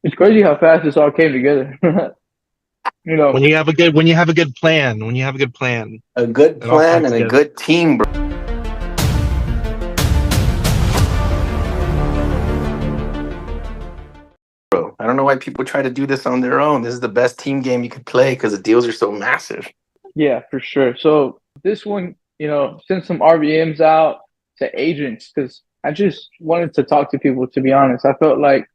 It's crazy how fast this all came together. you know, When you have a good plan, A good it all plan comes and a together. good team, bro. I don't know why people try to do this on their own. This is the best team game you could play because the deals are so massive. yeah, for sure. So this one, send some RVMs out to agents because I just wanted to talk to people. To be honest, I felt like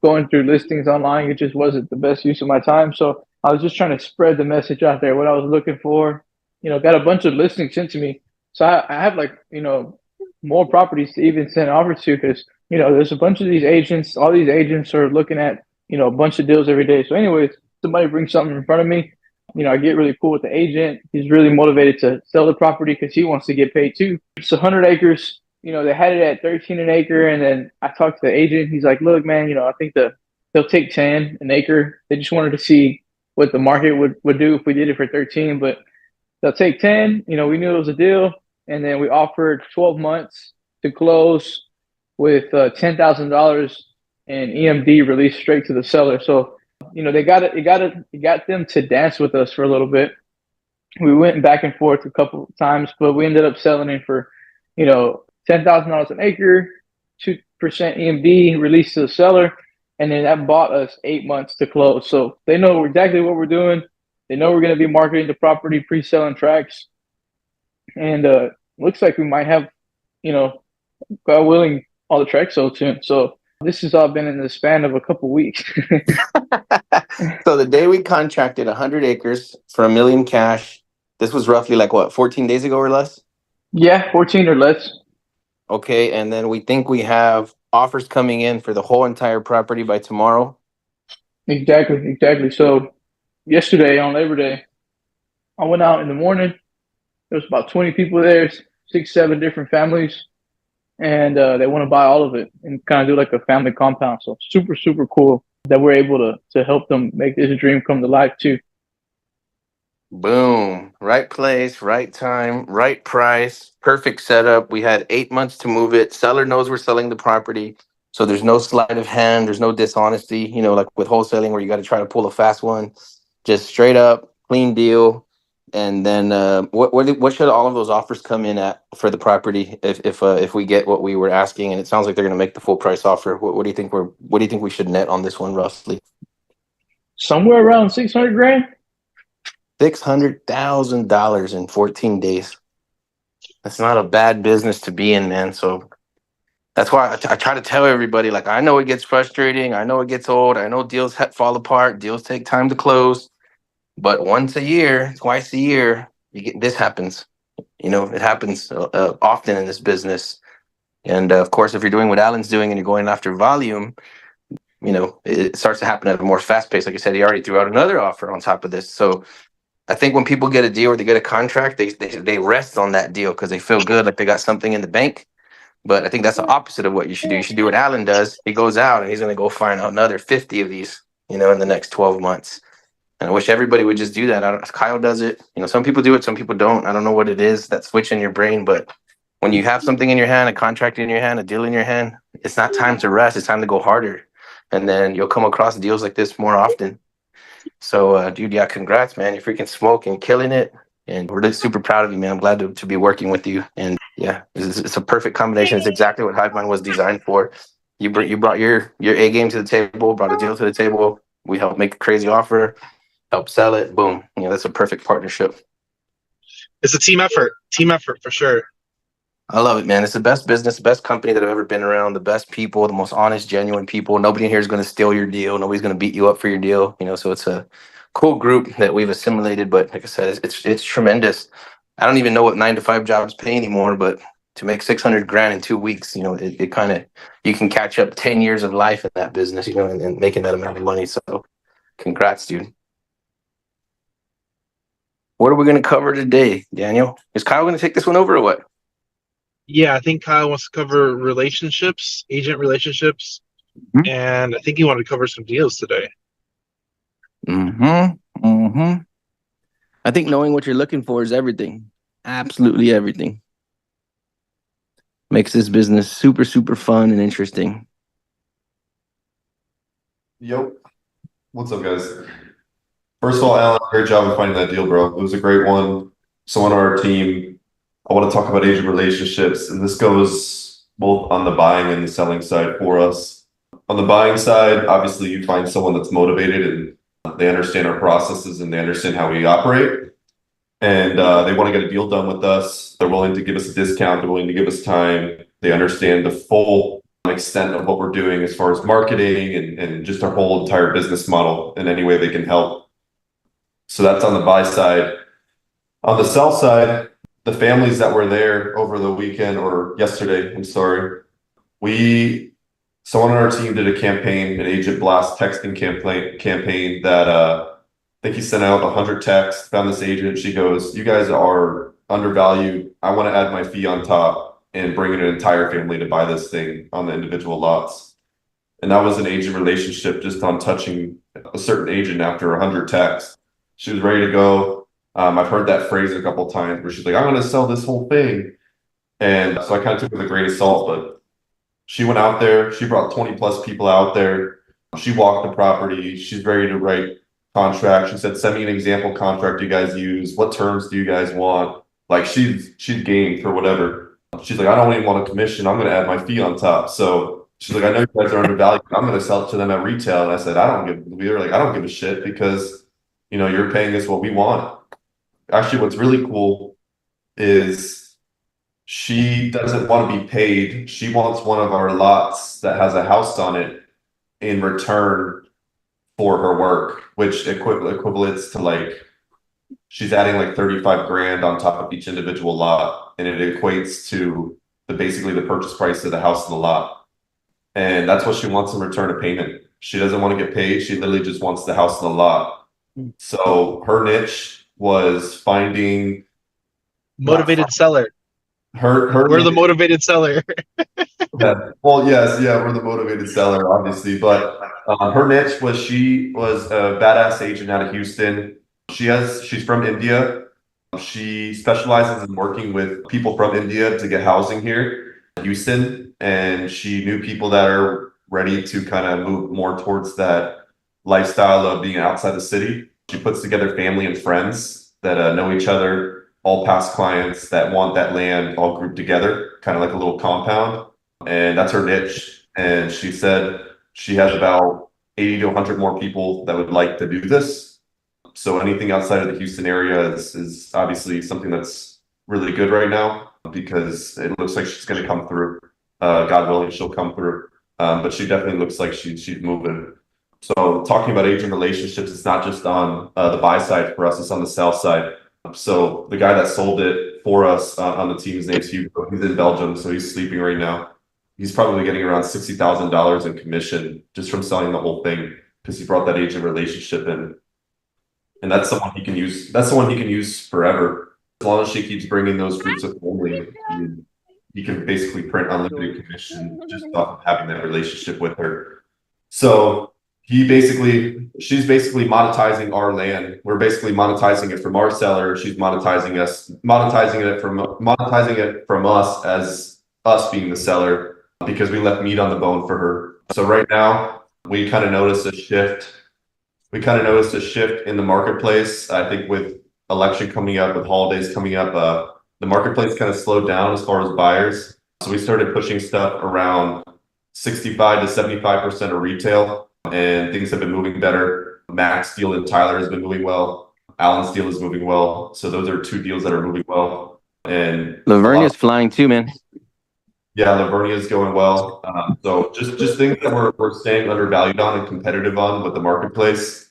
going through listings online, it just wasn't the best use of my time. So I was just trying to spread the message out there. What I was looking for, got a bunch of listings sent to me. So I have like more properties to even send offers to because there's a bunch of these agents. All these agents are looking at a bunch of deals every day. So anyways, somebody brings something in front of me. I get really cool with the agent. He's really motivated to sell the property because he wants to get paid too. It's 100 acres. They had it at 13 an acre, and then I talked to the agent. He's like, "Look, man, I think they'll take 10 an acre. They just wanted to see what the market would do if we did it for 13, but they'll take 10. We knew it was a deal, and then we offered 12 months to close with $10,000 in EMD released straight to the seller. So they got them to dance with us for a little bit. We went back and forth a couple of times, but we ended up selling it for, $10,000 an acre, 2% EMD released to the seller, and then that bought us 8 months to close. So they know exactly what we're doing. They know we're going to be marketing the property, pre-selling tracks, and looks like we might have, God willing, all the tracks sold soon. So this has all been in the span of a couple weeks. So the day we contracted 100 acres for a million cash, this was roughly like what, 14 days ago or less? Yeah, 14 or less. Okay, and then we think we have offers coming in for the whole entire property by tomorrow. Exactly. So yesterday on Labor Day, I went out in the morning. There was about 20 people there, six, seven different families, and they want to buy all of it and kind of do like a family compound. So super, super cool that we're able to help them make this dream come to life too. Boom. Right place, right time, right price, perfect setup. We had 8 months to move it. Seller knows we're selling the property. So there's no sleight of hand. There's no dishonesty, like with wholesaling where you got to try to pull a fast one. Just straight up, clean deal. And then what should all of those offers come in at for the property if we get what we were asking? And it sounds like they're going to make the full price offer. What do you think what do you think we should net on this one roughly? Somewhere around 600 grand. $600,000 in 14 days. That's not a bad business to be in, man. So that's why I try to tell everybody, like, I know it gets frustrating. I know it gets old. I know deals fall apart. Deals take time to close. But once a year, twice a year, this happens. It happens often in this business. And of course, if you're doing what Alan's doing and you're going after volume, it starts to happen at a more fast pace. Like I said, he already threw out another offer on top of this. So I think when people get a deal or they get a contract, they rest on that deal because they feel good, like they got something in the bank. But I think that's the opposite of what you should do. You should do what Alan does. He goes out and he's going to go find out another 50 of these, in the next 12 months. And I wish everybody would just do that. Kyle does it. Some people do it, some people don't. I don't know what it is, that switch in your brain. But when you have something in your hand, a contract in your hand, a deal in your hand, it's not time to rest. It's time to go harder. And then you'll come across deals like this more often. So, dude, yeah, congrats, man. You're freaking smoking, killing it. And we're just super proud of you, man. I'm glad to be working with you. And yeah, it's a perfect combination. It's exactly what HiveMind was designed for. You brought your A game to the table, brought a deal to the table. We helped make a crazy offer, help sell it. Boom. That's a perfect partnership. It's a team effort for sure. I love it, man. It's the best business, the best company that I've ever been around, the best people, the most honest, genuine people. Nobody in here is going to steal your deal. Nobody's going to beat you up for your deal. So it's a cool group that we've assimilated. But like I said, it's tremendous. I don't even know what 9-to-5 jobs pay anymore, but to make 600 grand in 2 weeks, it kind of, you can catch up 10 years of life in that business, and making that amount of money. So congrats, dude. What are we going to cover today, Daniel? Is Kyle going to take this one over or what? Yeah, I think Kyle wants to cover relationships, agent relationships, and I think he wanted to cover some deals today. I think knowing what you're looking for is everything. Absolutely everything. Makes this business super, super fun and interesting. Yep. What's up, guys? First of all, Alan, great job in finding that deal, bro. It was a great one. Someone on our team, I want to talk about agent relationships, and this goes both on the buying and the selling side for us. On the buying side, obviously, you find someone that's motivated and they understand our processes and they understand how we operate. And they want to get a deal done with us. They're willing to give us a discount. They're willing to give us time. They understand the full extent of what we're doing as far as marketing and just our whole entire business model in any way they can help. So that's on the buy side. On the sell side, the families that were there over the weekend or yesterday, I'm sorry, someone on our team did a campaign, an agent blast texting campaign that I think he sent out 100 texts, found this agent. She goes, "You guys are undervalued. I want to add my fee on top and bring in an entire family to buy this thing on the individual lots." And that was an agent relationship just on touching a certain agent after 100 texts. She was ready to go. I've heard that phrase a couple times where she's like, "I'm going to sell this whole thing." And so I kind of took it with a grain of salt, but she went out there. She brought 20 plus people out there. She walked the property. She's ready to write contract. She said, "Send me an example contract you guys use. What terms do you guys want?" Like she's game for whatever. She's like, "I don't even want a commission. I'm going to add my fee on top." So she's like, "I know you guys are undervalued. I'm going to sell it to them at retail." And I said, we were like, "I don't give a shit because, you're paying us what we want." Actually, what's really cool is she doesn't want to be paid. She wants one of our lots that has a house on it in return for her work, which equivalents to like she's adding like 35 grand on top of each individual lot, and it equates to basically the purchase price of the house and the lot. And that's what she wants in return of payment. She doesn't want to get paid. She literally just wants the house and the lot. So her niche was finding Motivated seller. We're the niche. motivated seller. Yeah. Well, yes, yeah, we're the motivated seller, obviously, but her niche was she was a badass agent out of Houston. She's from India. She specializes in working with people from India to get housing here in Houston, and she knew people that are ready to kind of move more towards that lifestyle of being outside the city. She puts together family and friends that know each other, all past clients that want that land all grouped together, kind of like a little compound. And that's her niche. And she said she has about 80 to 100 more people that would like to do this. So anything outside of the Houston area is obviously something that's really good right now because it looks like she's going to come through. God willing, she'll come through. But she definitely looks like she's moving. So talking about agent relationships, it's not just on the buy side for us, it's on the sell side. So the guy that sold it for us on the team, his name's Hugo. He's in Belgium, so he's sleeping right now. He's probably getting around $60,000 in commission just from selling the whole thing because he brought that agent relationship in. And that's someone he can use. That's someone he can use forever. As long as she keeps bringing those groups of family, he can basically print unlimited commission just off of having that relationship with her. So she's basically monetizing our land. We're basically monetizing it from our seller. She's monetizing it from us as us being the seller because we left meat on the bone for her. So right now we kind of noticed a shift. We kind of noticed a shift in the marketplace. I think with election coming up, with holidays coming up, the marketplace kind of slowed down as far as buyers. So we started pushing stuff around 65 to 75% of retail, and things have been moving better. Max deal and Tyler has been moving well. Allen's deal is moving well. So those are two deals that are moving well. And Lavernia's flying too, man. yeah, Lavernia is going well. So just things that we're staying undervalued on and competitive on with the marketplace,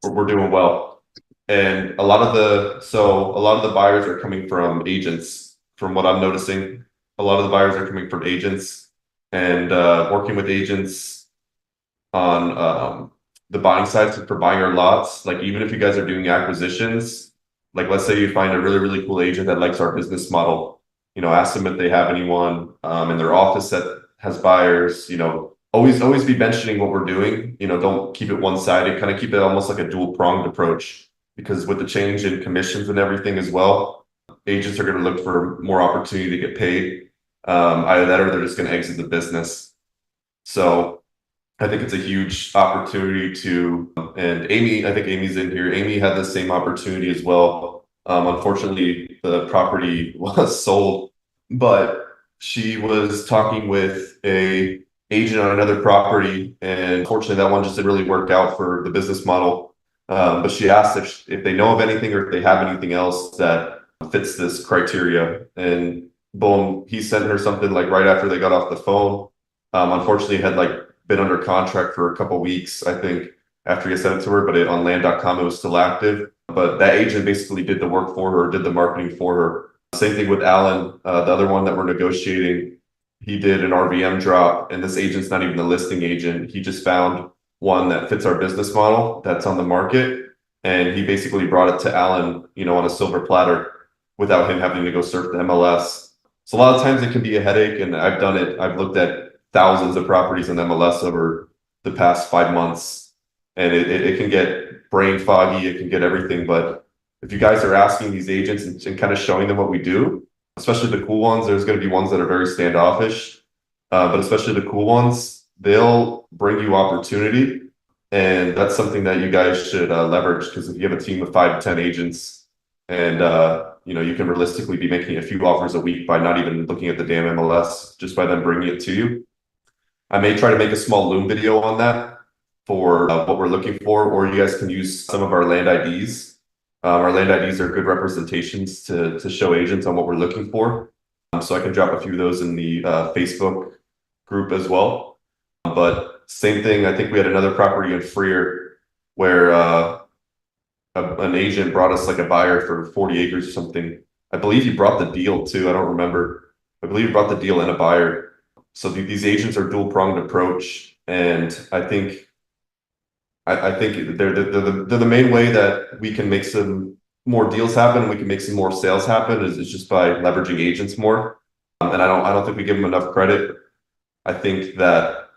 we're doing well. And a lot of the buyers are coming from agents. From what I'm noticing, a lot of the buyers are coming from agents and working with agents on the buying side for buying our lots. Like even if you guys are doing acquisitions, like let's say you find a really cool agent that likes our business model, ask them if they have anyone in their office that has buyers. Always be mentioning what we're doing. Don't keep it one-sided. Kind of keep it almost like a dual-pronged approach because with the change in commissions and everything as well, agents are going to look for more opportunity to get paid. Either that or they're just going to exit the business. So I think it's a huge opportunity to, and Amy, I think Amy's in here. Amy had the same opportunity as well. Unfortunately, the property was sold, but she was talking with a agent on another property, and unfortunately, that one just didn't really work out for the business model. But she asked if they know of anything or if they have anything else that fits this criteria, and boom, he sent her something like right after they got off the phone. Unfortunately, it had like been under contract for a couple weeks, I think, after he sent it to her, but on land.com, it was still active. But that agent basically did the work for her, did the marketing for her. Same thing with Alan, the other one that we're negotiating. He did an RVM drop, and this agent's not even the listing agent. He just found one that fits our business model that's on the market. And he basically brought it to Alan, on a silver platter without him having to go surf the MLS. So a lot of times it can be a headache, and I've done it. I've looked at thousands of properties in MLS over the past 5 months, and it can get brain foggy. It can get everything. But if you guys are asking these agents and kind of showing them what we do, especially the cool ones, there's going to be ones that are very standoffish, but especially the cool ones, they'll bring you opportunity. And that's something that you guys should leverage, because if you have a team of 5 to 10 agents, and you can realistically be making a few offers a week by not even looking at the damn MLS, just by them bringing it to you. I may try to make a small Loom video on that for what we're looking for, or you guys can use some of our land IDs. Our land IDs are good representations to show agents on what we're looking for. So I can drop a few of those in the Facebook group as well. But same thing, I think we had another property in Freer where an agent brought us like a buyer for 40 acres or something. I believe he brought the deal too. I don't remember. I believe he brought the deal and a buyer. So these agents are dual pronged approach, and I think they're the main way that we can make some more deals happen. We can make some more sales happen is just by leveraging agents more. And I don't think we give them enough credit. I think that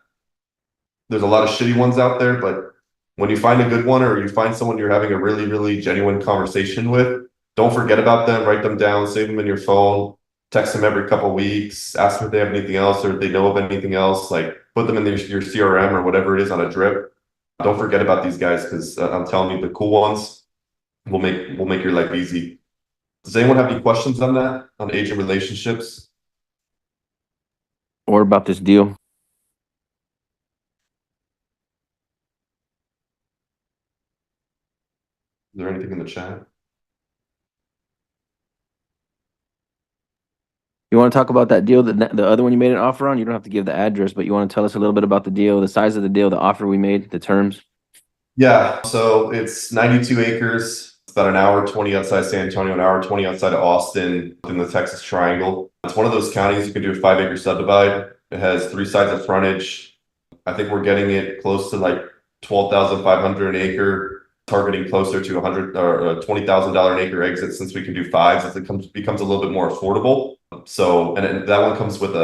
there's a lot of shitty ones out there, but when you find a good one, or you find someone you're having a really, really genuine conversation with, don't forget about them. Write them down, save them in your phone. Text them every couple of weeks, ask if they have anything else or if they know of anything else, like put them in your CRM or whatever it is on a drip. Don't forget about these guys, because I'm telling you, the cool ones will make your life easy. Does anyone have any questions on that, on agent relationships? Or about this deal? Is there anything in the chat? You want to talk about that deal, the other one you made an offer on? You don't have to give the address, but you want to tell us a little bit about the deal, the size of the deal, the offer we made, the terms? Yeah, so it's 92 acres. It's about an hour 20 outside San Antonio, an hour 20 outside of Austin, in the Texas Triangle. It's one of those counties you can do a 5-acre subdivide. It has 3 sides of frontage. I think we're getting it close to like 12,500 an acre, targeting closer to $100 or $20,000 an acre exit, since we can do 5s as it becomes a little bit more affordable. So, and that one comes with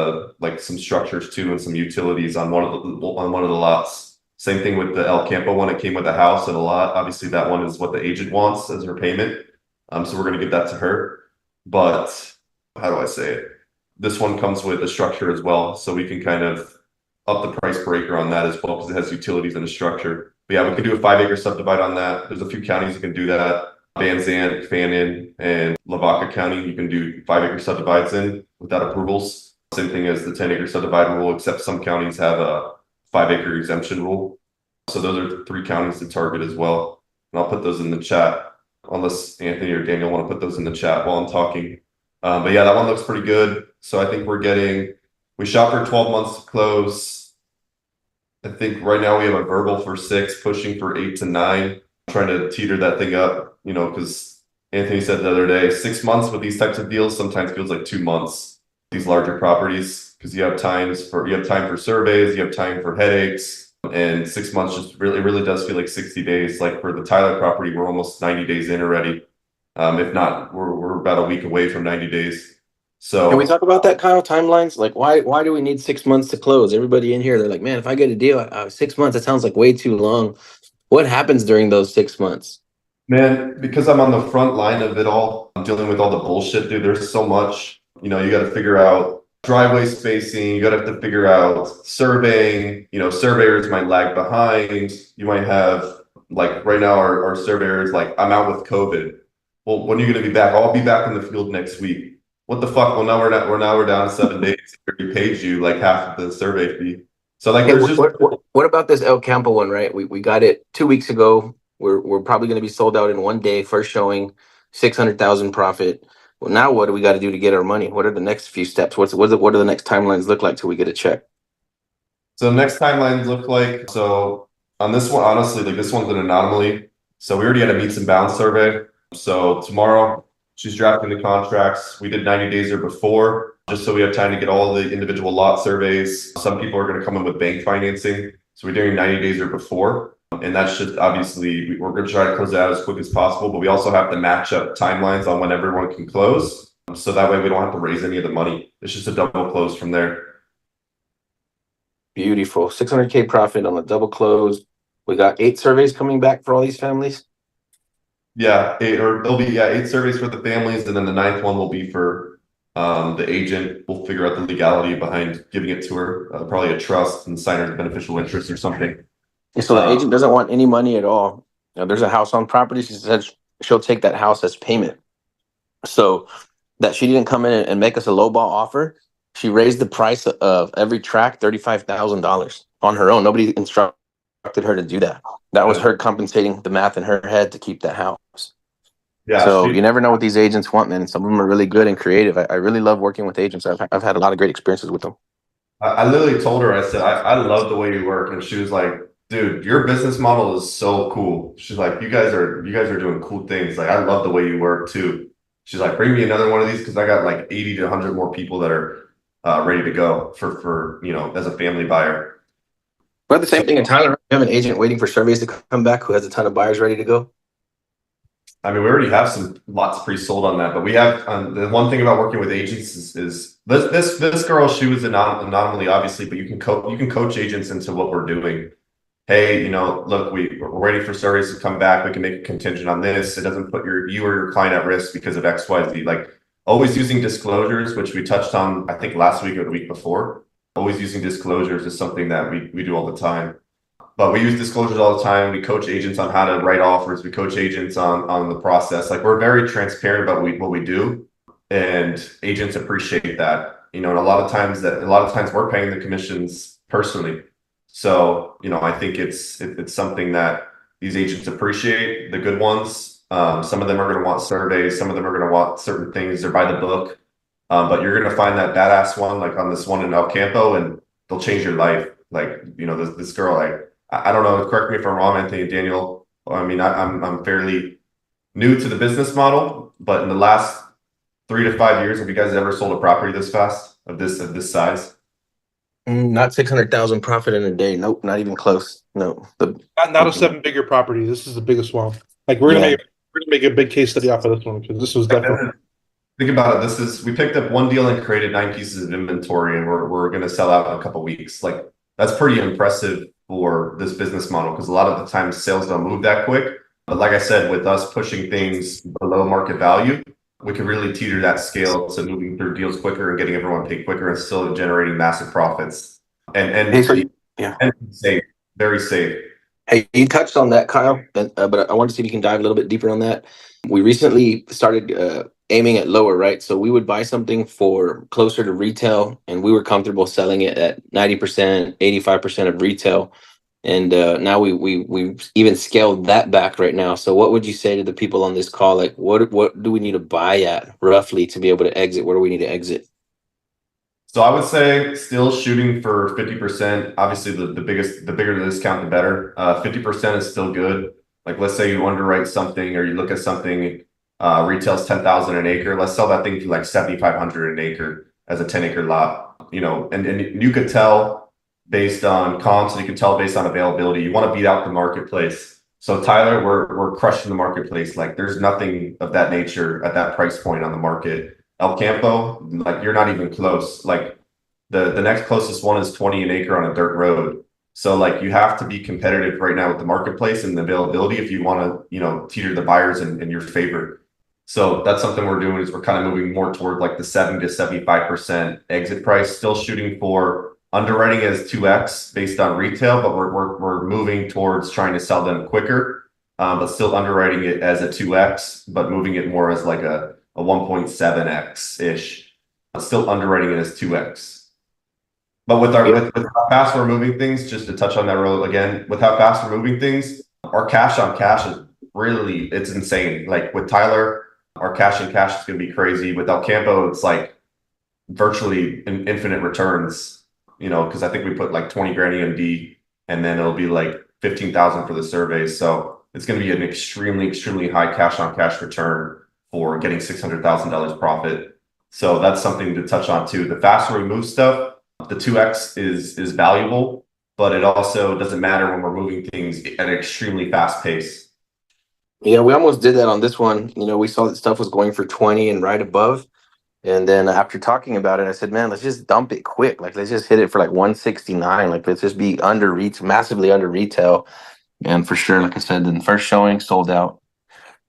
some structures too, and some utilities on one of the lots. Same thing with the El Campo one. It came with a house and a lot. Obviously, that one is what the agent wants as her payment. So we're going to give that to her. But how do I say it? This one comes with a structure as well, so we can kind of up the price per acre on that as well, because it has utilities and a structure. But yeah, we can do a 5-acre subdivide on that. There's a few counties you can do that. Van Zandt, Fannin, and Lavaca County, you can do 5-acre subdivides in without approvals. Same thing as the 10-acre subdivide rule, except some counties have a 5-acre exemption rule. So those are 3 counties to target as well. And I'll put those in the chat, unless Anthony or Daniel want to put those in the chat while I'm talking. But yeah, that one looks pretty good. So I think we shot for 12 months to close. I think right now we have a verbal for 6, pushing for 8 to 9. Trying to teeter that thing up, because Anthony said the other day, 6 months with these types of deals sometimes feels like 2 months. These larger properties, because you have time for surveys, you have time for headaches, and 6 months just really does feel like 60 days. Like for the Tyler property, we're almost 90 days in already. If not, we're about a week away from 90 days. So can we talk about that, Kyle? Timelines? Like, why do we need 6 months to close? Everybody in here, they're like, man, if I get a deal, 6 months, that sounds like way too long. What happens during those 6 months? Man, because I'm on the front line of it all, I'm dealing with all the bullshit, dude. There's so much, you got to figure out driveway spacing. You got to have to figure out surveying. Surveyors might lag behind. You might have, like right now, our surveyors, like, I'm out with COVID. Well, when are you going to be back? I'll be back in the field next week. What the fuck? Well, now we're down 7 days. We paid you like half of the survey fee. So like, Hey, there's just what about this El Campo one, right? We got it 2 weeks ago. We're probably going to be sold out in one day. First showing, 600,000 profit. Well, now what do we got to do to get our money? What are the next few steps? What do the next timelines look like till we get a check? So next timelines look like, so on this one, honestly, like this one's an anomaly. So we already had a meets and bounds survey. So tomorrow she's drafting the contracts. We did 90 days or before, just so we have time to get all the individual lot surveys. Some people are going to come in with bank financing. So we're doing 90 days or before. And that's just obviously, we're going to try to close it out as quick as possible, but we also have to match up timelines on when everyone can close. So that way we don't have to raise any of the money. It's just a double close from there. Beautiful. 600K profit on the double close. We got 8 surveys coming back for all these families. Yeah, there'll be 8 surveys for the families, and then the 9th one will be for the agent. We'll figure out the legality behind giving it to her, probably a trust and sign her the beneficial interest or something. So the agent doesn't want any money at all. There's a house on property. She said she'll take that house as payment. So that she didn't come in and make us a lowball offer. She raised the price of every track $35,000 on her own. Nobody instructed her to do that. That was her compensating the math in her head to keep that house. Yeah. So you never know what these agents want, man. Some of them are really good and creative. I really love working with agents. I've had a lot of great experiences with them. I literally told her, I said, I love the way you work. And she was like, dude, your business model is so cool. She's like, you guys are doing cool things. Like, I love the way you work too. She's like, bring me another one of these, because I got like 80 to 100 more people that are ready to go for as a family buyer. But the same thing in Tyler. We have an agent waiting for surveys to come back who has a ton of buyers ready to go. I mean, we already have some lots pre-sold on that, but we have the one thing about working with agents is this girl. She was an anomaly, obviously, but you can coach agents into what we're doing. Hey, look, we're waiting for surveys to come back. We can make a contingent on this. It doesn't put you or your client at risk because of X, Y, Z. Like, always using disclosures, which we touched on, I think last week or the week before. Always using disclosures is something that we do all the time. But we use disclosures all the time. We coach agents on how to write offers. We coach agents on the process. Like, we're very transparent about what we do, and agents appreciate that. And a lot of times we're paying the commissions personally. So, I think it's something that these agents appreciate, the good ones. Some of them are going to want surveys. Some of them are going to want certain things. They're by the book. But you're going to find that badass one, like on this one in El Campo, and they'll change your life. Like, this girl, I don't know, correct me if I'm wrong, Anthony, Daniel. I mean, I'm fairly new to the business model, but in the last 3 to 5 years, have you guys ever sold a property this fast of this size? Not 600,000 profit in a day. Nope, not even close. No, Not a 7-figure property. This is the biggest one. Like, we're gonna make a big case study off of this one, because this was definitely. Think about it. We picked up one deal and created 9 pieces of inventory, and we're going to sell out in a couple of weeks. Like, that's pretty impressive for this business model, because a lot of the times sales don't move that quick. But like I said, with us pushing things below market value, we can really teeter that scale to moving through deals quicker and getting everyone paid quicker and still generating massive profits. And safe, very safe. Hey, you touched on that, Kyle, but I wanted to see if you can dive a little bit deeper on that. We recently started aiming at lower, right? So we would buy something for closer to retail, and we were comfortable selling it at 90%, 85% of retail. And now we've even scaled that back right now. So what would you say to the people on this call? Like, what do we need to buy at roughly to be able to exit? Where do we need to exit? So I would say still shooting for 50%. Obviously, the bigger the discount, the better. 50% is still good. Like, let's say you underwrite something or you look at something, retail's 10,000 an acre. Let's sell that thing for like 7,500 an acre as a 10-acre lot. And you could tell based on comps, and you can tell based on availability. You want to beat out the marketplace. So Tyler, we're crushing the marketplace. Like, there's nothing of that nature at that price point on the market. El Campo, like, you're not even close. Like, the next closest one is 20 an acre on a dirt road. So, like, you have to be competitive right now with the marketplace and the availability if you want to, teeter the buyers in your favor. So that's something we're doing is we're kind of moving more toward like the 70 to 75% exit price, still shooting for underwriting as 2x based on retail, but we're moving towards trying to sell them quicker, but still underwriting it as a 2x, but moving it more as like a 1.7x ish, but still underwriting it as 2x. But with how fast we're moving things, just to touch on that real again, with how fast we're moving things, our cash on cash is really, it's insane. Like with Tyler, our cash and cash is going to be crazy. With El Campo, it's like virtually infinite returns, because I think we put like 20 grand EMD and then it'll be like 15,000 for the surveys. So it's going to be an extremely, extremely high cash on cash return for getting $600,000 profit. So that's something to touch on too. The faster we move stuff, the 2x is valuable, but it also doesn't matter when we're moving things at an extremely fast pace. Yeah, we almost did that on this one. We saw that stuff was going for 20 and right above. And then after talking about it, I said, man, let's just dump it quick. Like, let's just hit it for like 169. Like, let's just be massively under retail. And for sure, like I said, in the first showing, sold out.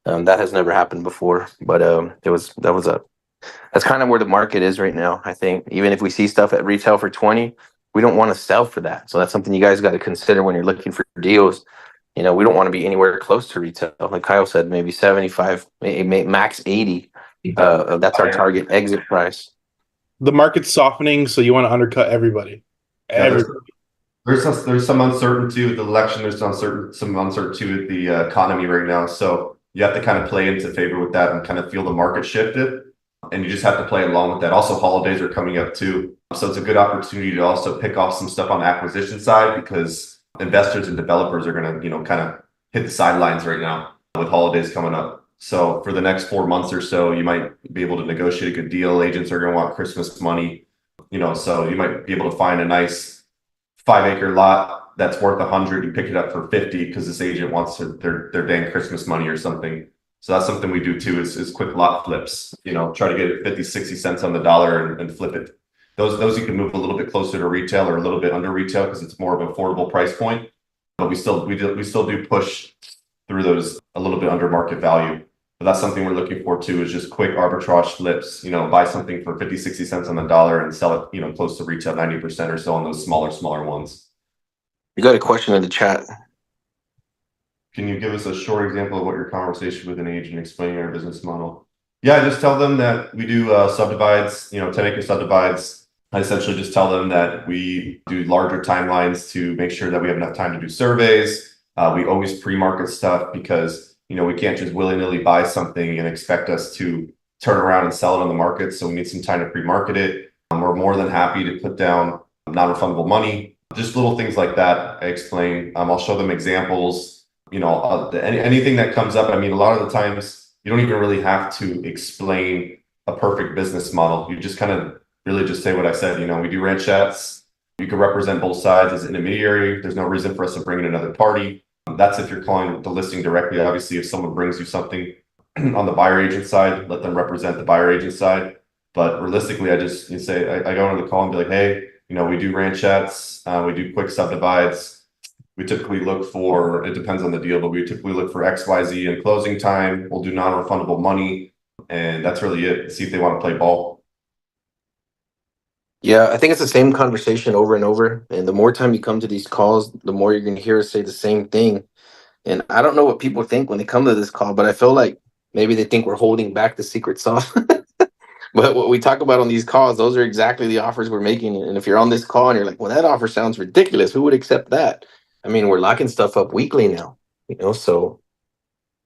That has never happened before. But that's kind of where the market is right now. I think even if we see stuff at retail for 20, we don't want to sell for that. So that's something you guys got to consider when you're looking for deals. We don't want to be anywhere close to retail. Like Kyle said, maybe 75, max 80. That's our target exit price. The market's softening, so you want to undercut everybody. Yeah, there's some uncertainty with the election. There's some uncertainty with the economy right now. So you have to kind of play into favor with that and kind of feel the market shifted. And you just have to play along with that. Also, holidays are coming up too. So it's a good opportunity to also pick off some stuff on the acquisition side because investors and developers are going to, kind of hit the sidelines right now with holidays coming up. So for the next 4 months or so, you might be able to negotiate a good deal. Agents are going to want Christmas money, so you might be able to find a nice 5-acre lot that's worth 100. You pick it up for 50 because this agent wants their dang Christmas money or something. So that's something we do too is quick lot flips, try to get it 50, 60 cents on the dollar and flip it. Those you can move a little bit closer to retail or a little bit under retail because it's more of an affordable price point. But we still do push through those a little bit under market value. But that's something we're looking for too, is just quick arbitrage flips, buy something for 50, 60 cents on the dollar and sell it, close to retail 90% or so on those smaller ones. You got a question in the chat. Can you give us a short example of what your conversation with an agent explaining our business model? Yeah, I just tell them that we do subdivides, 10-acre subdivides. I essentially just tell them that we do larger timelines to make sure that we have enough time to do surveys. We always pre-market stuff because, we can't just willy-nilly buy something and expect us to turn around and sell it on the market. So we need some time to pre-market it. We're more than happy to put down non-refundable money, just little things like that. I explain. I'll show them examples. Anything that comes up. I mean, a lot of the times you don't even really have to explain a perfect business model. You just kind of really just say what I said. We do ranchettes. You can represent both sides as an intermediary. There's no reason for us to bring in another party. That's if you're calling the listing directly. Obviously, if someone brings you something on the buyer agent side, let them represent the buyer agent side. But realistically, I just say I go into the call and be like, hey, we do ranchettes. We do quick subdivides. We typically look for, it depends on the deal, but we typically look for XYZ in closing time. We'll do non-refundable money. And that's really it. See if they want to play ball. Yeah, I think it's the same conversation over and over. And the more time you come to these calls, the more you're going to hear us say the same thing. And I don't know what people think when they come to this call, but I feel like maybe they think we're holding back the secret sauce. But what we talk about on these calls, those are exactly the offers we're making. And if you're on this call and you're like, well, that offer sounds ridiculous, who would accept that? I mean, we're locking stuff up weekly now, so.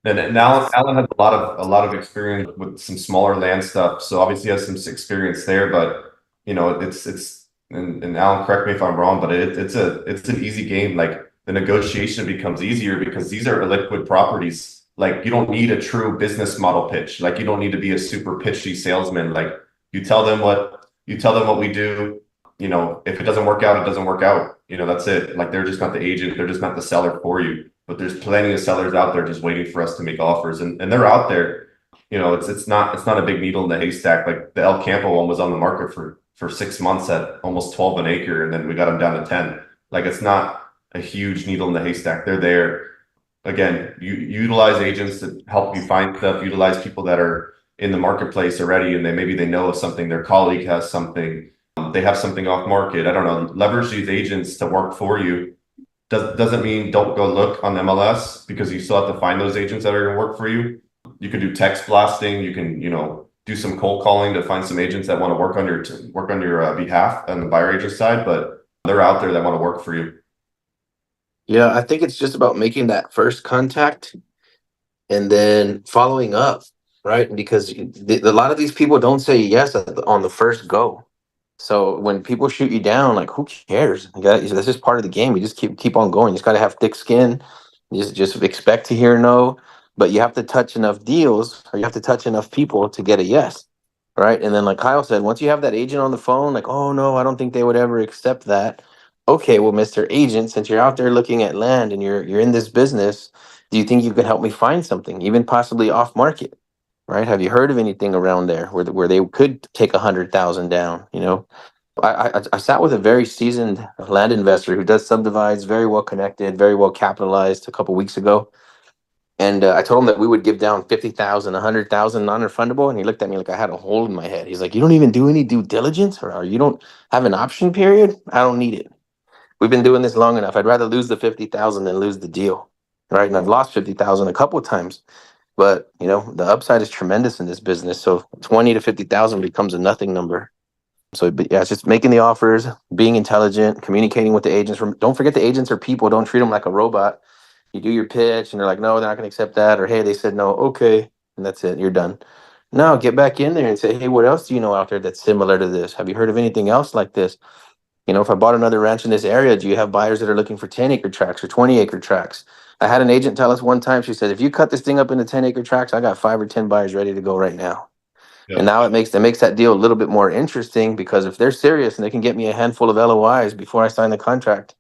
And Alan has a lot of experience with some smaller land stuff. So obviously he has some experience there, but it's and Alan, correct me if I'm wrong, but it's an easy game. Like the negotiation becomes easier because these are illiquid properties. Like you don't need a true business model pitch. Like you don't need to be a super pitchy salesman. Like you tell them what we do. If it doesn't work out, it doesn't work out. That's it. Like they're just not the agent. They're just not the seller for you. But there's plenty of sellers out there just waiting for us to make offers, and they're out there. It's not a big needle in the haystack. Like the El Campo one was on the market for 6 months at almost 12 an acre, and then we got them down to 10. Like it's not a huge needle in the haystack. They're there. again, you utilize agents to help you find stuff, utilize people that are in the marketplace already, and maybe they know of something, their colleague has something, they have something off market. I don't know. Leverage these agents to work for you. Doesn't mean don't go look on MLS, because you still have to find those agents that are going to work for you. You can do text blasting. You can, do some cold calling to find some agents that want to work on your behalf on the buyer agent side, but they're out there that want to work for you. Yeah, I think it's just about making that first contact and then following up, right? Because a lot of these people don't say yes on the first go. So when people shoot you down, like, who cares? Like, that's just part of the game. You just keep on going. You just got to have thick skin. You just expect to hear no, but you have to touch enough deals, or you have to touch enough people to get a yes, right? And then, like Kyle said, once you have that agent on the phone, like, oh no, I don't think they would ever accept that. Okay, well, Mr. Agent, since you're out there looking at land and you're in this business, do you think you could help me find something, even possibly off market? Right? Have you heard of anything around there where they could take 100,000 down? I sat with a very seasoned land investor who does subdivides, very well connected, very well capitalized a couple weeks ago. And I told him that we would give down 50,000, 100,000 non-refundable. And he looked at me like I had a hole in my head. He's like, you don't even do any due diligence, or you don't have an option period? I don't need it. We've been doing this long enough. I'd rather lose the 50,000 than lose the deal. Right. And I've lost 50,000 a couple of times. But the upside is tremendous in this business. So 20 to 50,000 becomes a nothing number. So yeah, it's just making the offers, being intelligent, communicating with the agents. Don't forget the agents are people. Don't treat them like a robot. You do your pitch and they're like, no, they're not going to accept that. Or, hey, they said no. Okay. And that's it. You're done. No, get back in there and say, hey, what else do you know out there that's similar to this? Have you heard of anything else like this? If I bought another ranch in this area, do you have buyers that are looking for 10-acre tracts or 20-acre tracts? I had an agent tell us one time, she said, if you cut this thing up into 10-acre tracts, I got 5 or 10 buyers ready to go right now. And now it makes that deal a little bit more interesting, because if they're serious and they can get me a handful of LOIs before I sign the contract,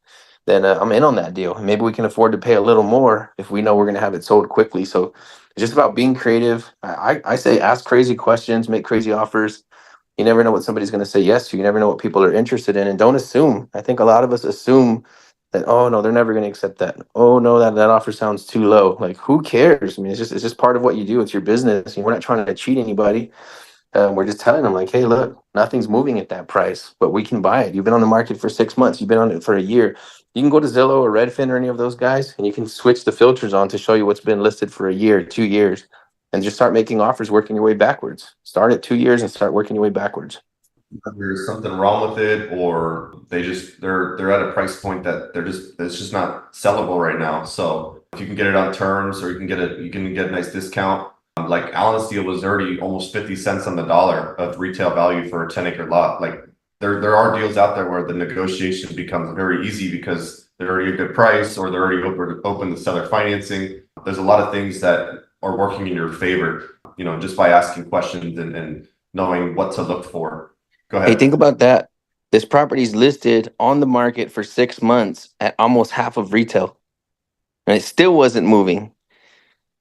then I'm in on that deal. And maybe we can afford to pay a little more if we know we're going to have it sold quickly. So it's just about being creative. I say ask crazy questions, make crazy offers. You never know what somebody's going to say yes to. You never know what people are interested in. And don't assume. I think a lot of us assume that, oh no, they're never going to accept that. Oh no, that offer sounds too low. Like, who cares? I mean, it's just part of what you do. It's your business. We're not trying to cheat anybody. We're just telling them, like, hey, look, nothing's moving at that price, but we can buy it. You've been on the market for 6 months. You've been on it for a year. You can go to Zillow or Redfin or any of those guys, and you can switch the filters on to show you what's been listed for a year, 2 years, and just start making offers, working your way backwards. Start at 2 years and start working your way backwards. There's something wrong with it, or they're at a price point that it's just not sellable right now. So if you can get it on terms, or you can get a nice discount. Like Alan's deal was already almost 50 cents on the dollar of retail value for a 10-acre lot. Like there are deals out there where the negotiation becomes very easy because they're already a good price, or they're already open to seller financing. There's a lot of things that are working in your favor, just by asking questions and knowing what to look for. Go ahead. Hey, think about that. This property's listed on the market for 6 months at almost half of retail, and it still wasn't moving.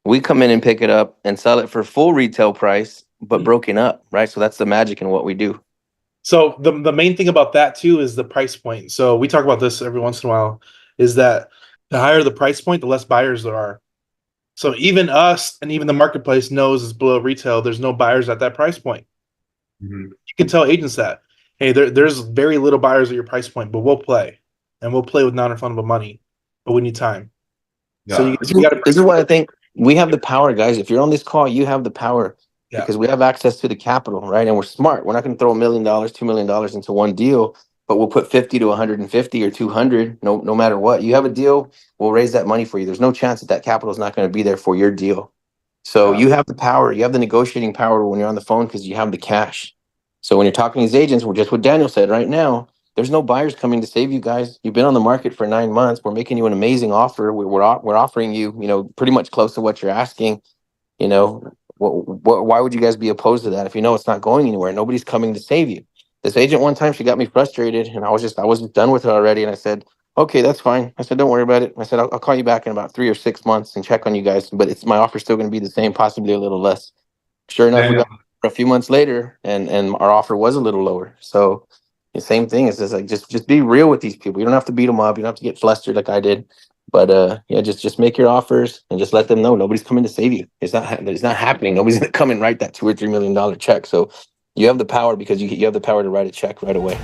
We come in and pick it up and sell it for full retail price, but broken up, right? So that's the magic in what we do. So the main thing about that too is the price point. So we talk about this every once in a while, is that the higher the price point, the less buyers there are. So even us and even the marketplace knows it's below retail. There's no buyers at that price point. Mm-hmm. You can tell agents that, hey, there's very little buyers at your price point, but we'll play. And we'll play with non-refundable money, but we need time. Yeah. So you got to. This is why I think we have the power, guys. If you're on this call, you have the power, Yeah. because we have access to the capital, right? And we're smart. We're not going to throw $1 million, $2 million into one deal, but we'll put 50 to 150 or 200, no matter what. You have a deal, we'll raise that money for you. There's no chance that capital is not going to be there for your deal. So you have the power. You have the negotiating power when you're on the phone, because you have the cash. So when you're talking to these agents, we're just what Daniel said right now. There's no buyers coming to save you guys. You've been on the market for 9 months. We're making you an amazing offer. We're offering you, pretty much close to what you're asking. Why would you guys be opposed to that if you know it's not going anywhere? Nobody's coming to save you. This agent one time, she got me frustrated, and I wasn't done with her already. And I said, okay, that's fine. I said, don't worry about it. I said, I'll call you back in about 3 or 6 months and check on you guys. But my offer's still going to be the same, possibly a little less. Sure enough, we got a few months later, and our offer was a little lower. So the same thing is just like, just be real with these people. You don't have to beat them up. You don't have to get flustered like I did. But yeah, just make your offers and just let them know nobody's coming to save you. It's not happening. Nobody's gonna come and write that $2 or $3 million check. So you have the power because you have the power to write a check right away.